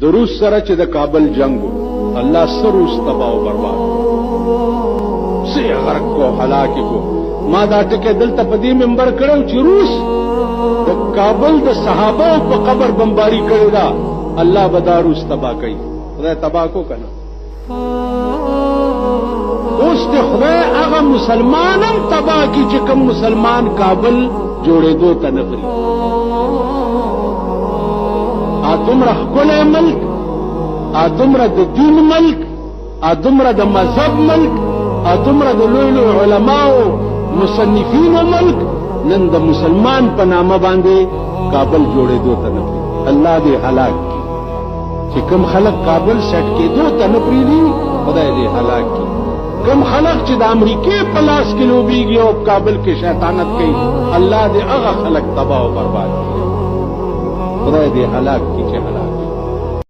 د روس سره چې د کابل جنگ الله سر روس تباہ او برباد سي غرق کو هلاک کو ما دا ټکه دلته په دې منبر کړو چې روس د کابل د صحابه په قبر بمباری کړی دا الله به روس تباہ کوي خدای تباہ کو کنه اوس ته خدای هغه مسلمانم تباہ کی چې کوم مسلمان کابل جوړېدو ته نفري ادمره خپل ملک ادمره د دین ملک ادمره د مذهب ملک ادمره د لوی علماو مصنفینو ملک نن د مسلمان په نامه باندې کابل جوړېدو ته نفري الله دې هلاک کی چې کوم خلک کابل سټ کېدو ته نفري دي خدای دې هلاک کی کم خلق چې د امریکای په لاس کې لوبيږي او کابل کې شیطانت کوي الله دې هغه خلق تباہ او برباد کړي خدای دې هلاک کړي